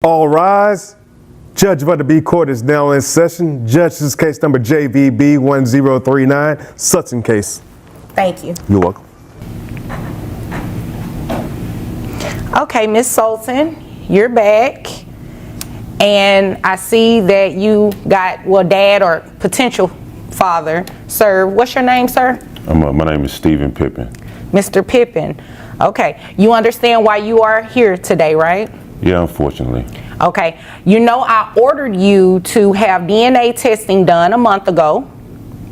All rise. Judge of the B Court is now in session. Judge, this is case number JVB 1039, Sutton case. Thank you. You're welcome. Okay, Ms. Sultan, you're back. And I see that you got, well, dad or potential father served. What's your name, sir? My name is Stephen Pippin. Mr. Pippin. Okay. You understand why you are here today, right? Yeah, unfortunately. Okay. You know I ordered you to have DNA testing done a month ago.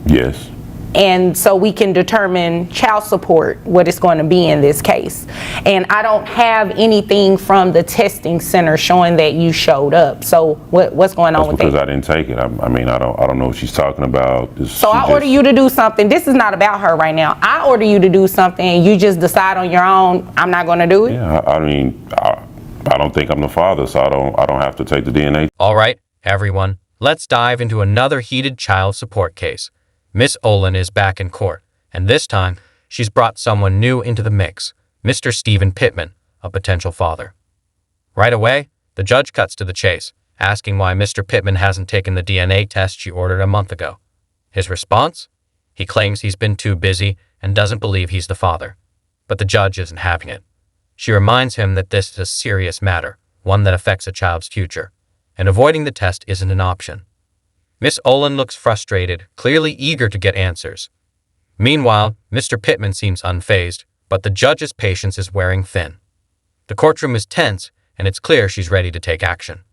Yes. And so we can determine child support, what it's going to be in this case. And I don't have anything from the testing center showing that you showed up. So what's going on with that? Because I didn't take it. I mean, I don't know what she's talking about. So I order you to do something. This is not about her right now. I order you to do something and you just decide on your own, I'm not going to do it? Yeah, I mean, I don't think I'm the father, so I don't have to take the DNA. All right, everyone, let's dive into another heated child support case. Miss Olin is back in court, and this time, she's brought someone new into the mix, Mr. Stephen Pittman, a potential father. Right away, the judge cuts to the chase, asking why Mr. Pittman hasn't taken the DNA test she ordered a month ago. His response? He claims he's been too busy and doesn't believe he's the father. But the judge isn't having it. She reminds him that this is a serious matter, one that affects a child's future, and avoiding the test isn't an option. Miss Olin looks frustrated, clearly eager to get answers. Meanwhile, Mr. Pittman seems unfazed, but the judge's patience is wearing thin. The courtroom is tense, and it's clear she's ready to take action.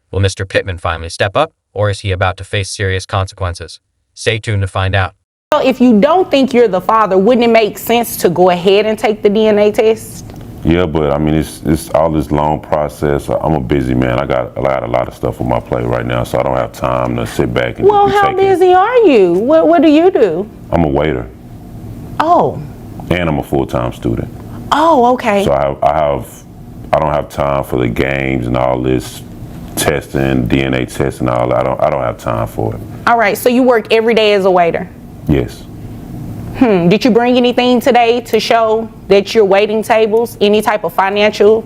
Will Mr. Pittman finally step up, or is he about to face serious consequences? Stay tuned to find out. Well, if you don't think you're the father, wouldn't it make sense to go ahead and take the DNA test? Yeah, but I mean, it's all this long process. I'm a busy man. I got a lot of stuff on my plate right now, so I don't have time to sit back and Well, how busy are you? What do you do? I'm a waiter. Oh. And I'm a full-time student. Oh, okay. So I don't have time for the games and all this testing, DNA testing, all that. I don't have time for it. All right, so you work every day as a waiter? Yes. Did you bring anything today to show that you're waiting tables? Any type of financial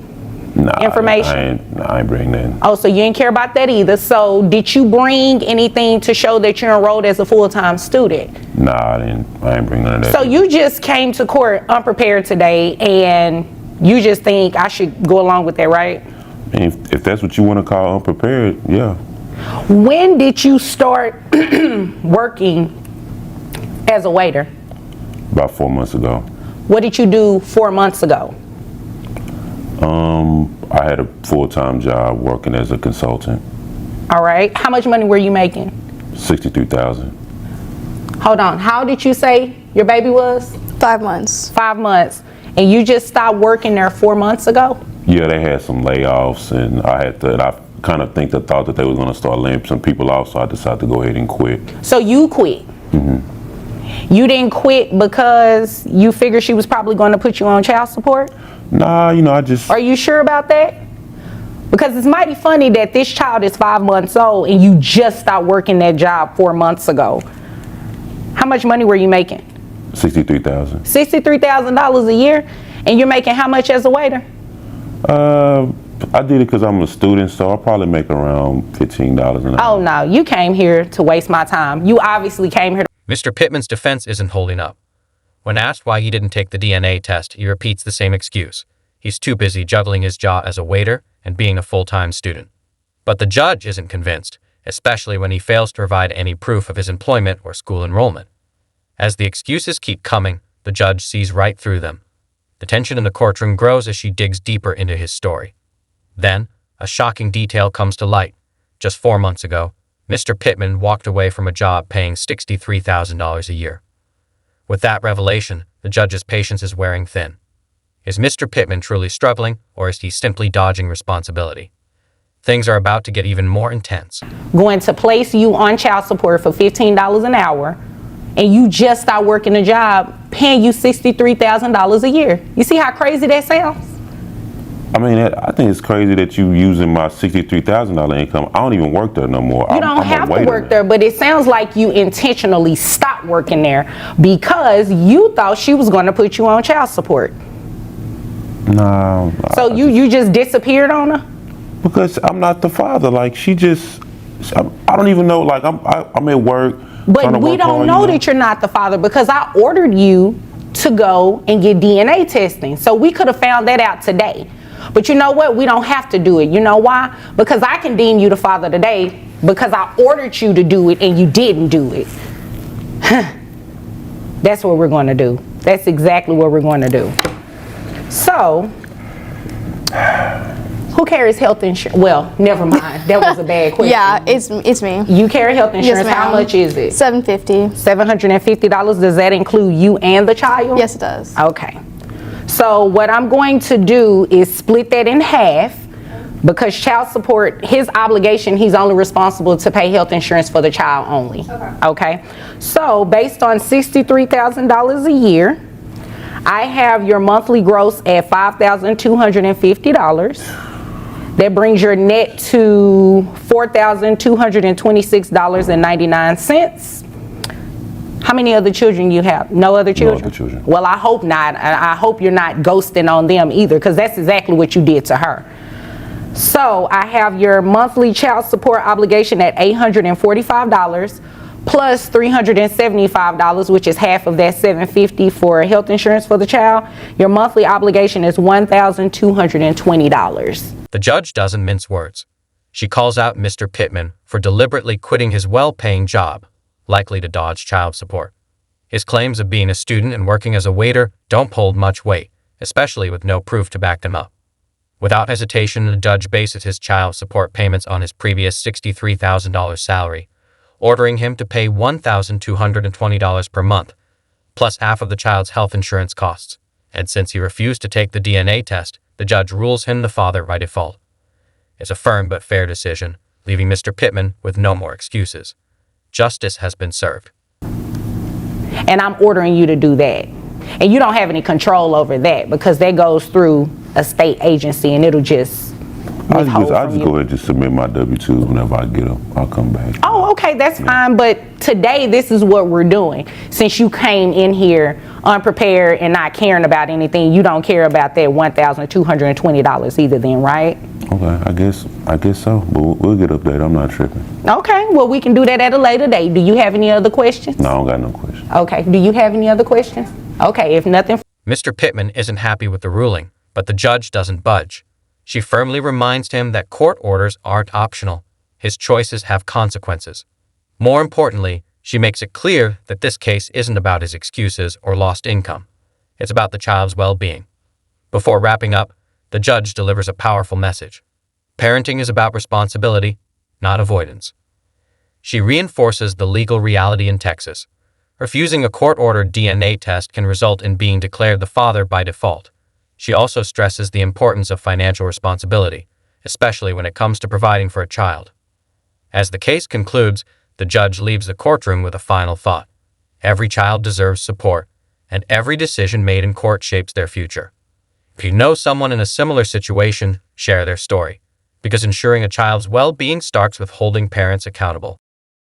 information? I ain't bring that. Oh, so you didn't care about that either. So did you bring anything to show that you're enrolled as a full-time student? Nah, I ain't bring none of that. So you just came to court unprepared today and you just think I should go along with that, right? I mean, if that's what you want to call unprepared, yeah. When did you start working as a waiter? About 4 months ago. What did you do 4 months ago? I had a full-time job working as a consultant. All right. How much money were you making? $63,000. Hold on. How did you say your baby was? 5 months. 5 months. And you just stopped working there 4 months ago? Yeah, they had some layoffs, and I kind of thought that they were going to start laying some people off, so I decided to go ahead and quit. So you quit? Mm-hmm. You didn't quit because you figured she was probably going to put you on child support? Nah, I just... Are you sure about that? Because it's mighty funny that this child is 5 months old and you just stopped working that job 4 months ago. How much money were you making? $63,000. $63,000 a year? And you're making how much as a waiter? I did it because I'm a student, so I'll probably make around $15 an hour. Oh, no. You came here to waste my time. You obviously came here to... Mr. Pittman's defense isn't holding up. When asked why he didn't take the DNA test, he repeats the same excuse. He's too busy juggling his job as a waiter and being a full-time student. But the judge isn't convinced, especially when he fails to provide any proof of his employment or school enrollment. As the excuses keep coming, the judge sees right through them. The tension in the courtroom grows as she digs deeper into his story. Then, a shocking detail comes to light. Just 4 months ago, Mr. Pittman walked away from a job paying $63,000 a year. With that revelation, the judge's patience is wearing thin. Is Mr. Pittman truly struggling, or is he simply dodging responsibility? Things are about to get even more intense. Going to place you on child support for $15 an hour, and you just start working a job paying you $63,000 a year. You see how crazy that sounds? I mean, I think it's crazy that you using my $63,000 income. I don't even work there no more. You don't have to work there, but it sounds like you intentionally stopped working there because you thought she was going to put you on child support. No. So you just disappeared on her? Because I'm not the father. Like I don't even know. Like I'm at work. trying to But we work don't hard, know that you're not the father because I ordered you to go and get DNA testing. So we could have found that out today. But you know what? We don't have to do it. You know why? Because I can deem you the father today because I ordered you to do it and you didn't do it. That's what we're going to do. That's exactly what we're going to do. So, who carries health insurance? Well, never mind. That was a bad question. Yeah, it's me. You carry health insurance. Yes, How ma'am. much is it? $750. $750. Does that include you and the child? Yes, it does. Okay. So what I'm going to do is split that in half because child support, his obligation, he's only responsible to pay health insurance for the child only. Okay. So based on $63,000 a year, I have your monthly gross at $5,250. That brings your net to $4,226.99. How many other children you have? No other children? other children. Well, I hope not. I hope you're not ghosting on them either, because that's exactly what you did to her. So I have your monthly child support obligation at $845 plus $375, which is half of that $750 for health insurance for the child. Your monthly obligation is $1,220. The judge doesn't mince words. She calls out Mr. Pittman for deliberately quitting his well-paying job, likely to dodge child support. His claims of being a student and working as a waiter don't hold much weight, especially with no proof to back them up. Without hesitation, the judge bases his child support payments on his previous $63,000 salary, ordering him to pay $1,220 per month, plus half of the child's health insurance costs. And since he refused to take the DNA test, the judge rules him the father by default. It's a firm but fair decision, leaving Mr. Pittman with no more excuses. Justice has been served. And I'm ordering you to do that. And you don't have any control over that because that goes through a state agency and it'll just I withhold just from you. go ahead and just submit my W-2s whenever I get them. I'll come back. Oh, okay, that's fine. But today, this is what we're doing. Since you came in here unprepared and not caring about anything, you don't care about that $1,220 either then, right? Okay, I guess so. But we'll get up there. I'm not tripping. Okay, well, we can do that at a later date. Do you have any other questions? No, I don't got no question. Okay, do you have any other questions? Okay, if nothing. Mr. Pittman isn't happy with the ruling, but the judge doesn't budge. She firmly reminds him that court orders aren't optional. His choices have consequences. More importantly, she makes it clear that this case isn't about his excuses or lost income. It's about the child's well-being. Before wrapping up, the judge delivers a powerful message. Parenting is about responsibility, not avoidance. She reinforces the legal reality in Texas. Refusing a court-ordered DNA test can result in being declared the father by default. She also stresses the importance of financial responsibility, especially when it comes to providing for a child. As the case concludes, the judge leaves the courtroom with a final thought. Every child deserves support, and every decision made in court shapes their future. If you know someone in a similar situation, share their story, because ensuring a child's well-being starts with holding parents accountable.